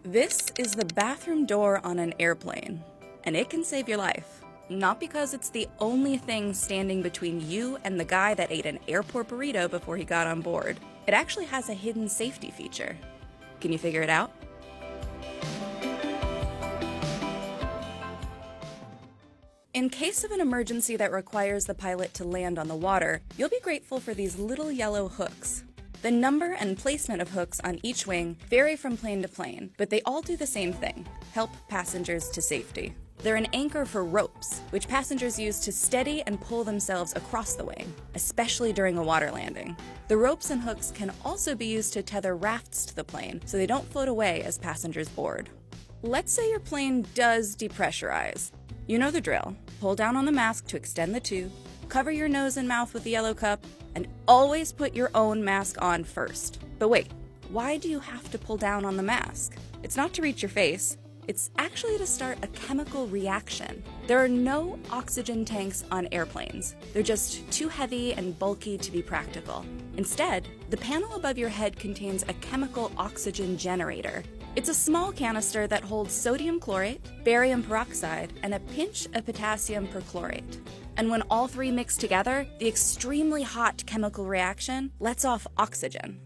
This is the bathroom door on an airplane, and it can save your life. Not because it's the only thing standing between you and the guy that ate an airport burrito before he got on board. It actually has a hidden safety feature. Can you figure it out? In case of an emergency that requires the pilot to land on the water, you'll be grateful for these little yellow hooks. The number and placement of hooks on each wing vary from plane to plane, but they all do the same thing: help passengers to safety. They're an anchor for ropes, which passengers use to steady and pull themselves across the wing, especially during a water landing. The ropes and hooks can also be used to tether rafts to the plane so they don't float away as passengers board. Let's say your plane does depressurize. You know the drill. Pull down on the mask to extend the tube, cover your nose and mouth with the yellow cup, and always put your own mask on first. But wait, why do you have to pull down on the mask? It's not to reach your face. It's actually to start a chemical reaction. There are no oxygen tanks on airplanes. They're just too heavy and bulky to be practical. Instead, the panel above your head contains a chemical oxygen generator. It's a small canister that holds sodium chlorate, barium peroxide, and a pinch of potassium perchlorate. And when all three mix together, the extremely hot chemical reaction lets off oxygen.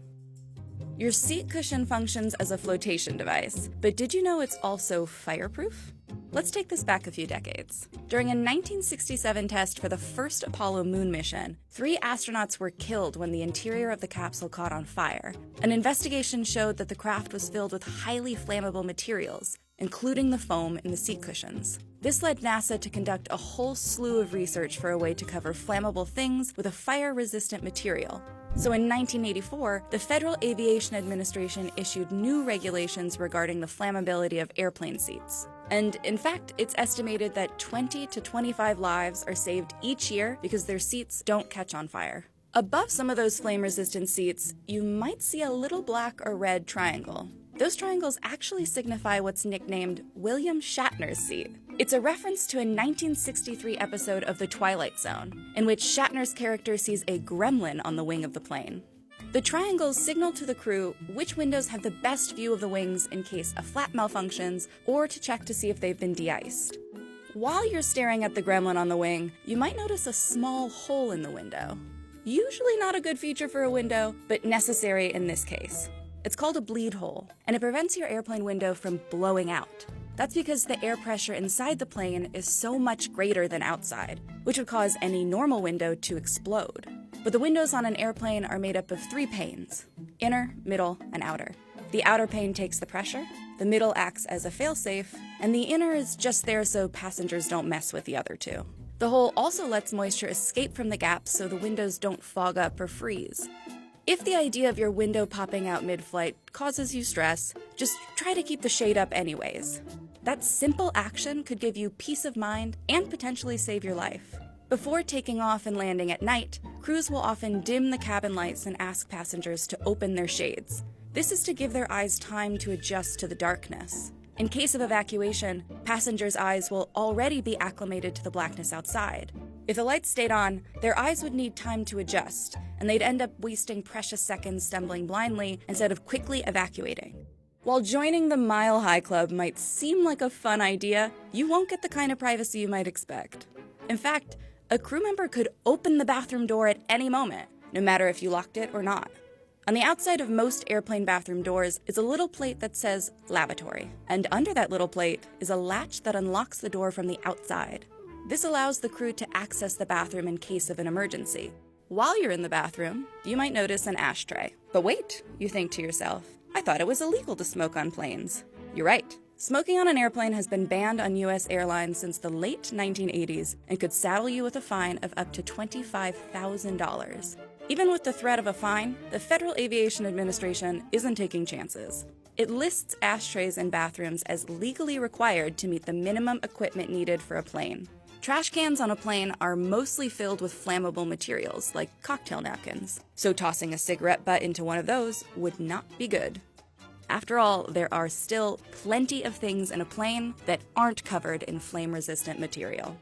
Your seat cushion functions as a flotation device, but did you know it's also fireproof? Let's take this back a few decades. During a 1967 test for the first Apollo moon mission, 3 astronauts were killed when the interior of the capsule caught on fire. An investigation showed that the craft was filled with highly flammable materials, including the foam in the seat cushions. This led NASA to conduct a whole slew of research for a way to cover flammable things with a fire-resistant material. So in 1984, the Federal Aviation Administration issued new regulations regarding the flammability of airplane seats. And in fact, it's estimated that 20 to 25 lives are saved each year because their seats don't catch on fire. Above some of those flame-resistant seats, you might see a little black or red triangle. Those triangles actually signify what's nicknamed William Shatner's seat. It's a reference to a 1963 episode of The Twilight Zone, in which Shatner's character sees a gremlin on the wing of the plane. The triangles signal to the crew which windows have the best view of the wings in case a flap malfunctions, or to check to see if they've been de-iced. While you're staring at the gremlin on the wing, you might notice a small hole in the window. Usually not a good feature for a window, but necessary in this case. It's called a bleed hole, and it prevents your airplane window from blowing out. That's because the air pressure inside the plane is so much greater than outside, which would cause any normal window to explode. But the windows on an airplane are made up of 3 panes: inner, middle, and outer. The outer pane takes the pressure, the middle acts as a failsafe, and the inner is just there so passengers don't mess with the other 2. The hole also lets moisture escape from the gaps so the windows don't fog up or freeze. If the idea of your window popping out mid-flight causes you stress, just try to keep the shade up anyways. That simple action could give you peace of mind and potentially save your life. Before taking off and landing at night, crews will often dim the cabin lights and ask passengers to open their shades. This is to give their eyes time to adjust to the darkness. In case of evacuation, passengers' eyes will already be acclimated to the blackness outside. If the lights stayed on, their eyes would need time to adjust, and they'd end up wasting precious seconds stumbling blindly instead of quickly evacuating. While joining the Mile High Club might seem like a fun idea, you won't get the kind of privacy you might expect. In fact, a crew member could open the bathroom door at any moment, no matter if you locked it or not. On the outside of most airplane bathroom doors is a little plate that says lavatory, and under that little plate is a latch that unlocks the door from the outside. This allows the crew to access the bathroom in case of an emergency. While you're in the bathroom, you might notice an ashtray. But wait, you think to yourself, I thought it was illegal to smoke on planes. You're right. Smoking on an airplane has been banned on U.S. airlines since the late 1980s and could saddle you with a fine of up to $25,000. Even with the threat of a fine, the Federal Aviation Administration isn't taking chances. It lists ashtrays in bathrooms as legally required to meet the minimum equipment needed for a plane. Trash cans on a plane are mostly filled with flammable materials, like cocktail napkins, so tossing a cigarette butt into one of those would not be good. After all, there are still plenty of things in a plane that aren't covered in flame-resistant material.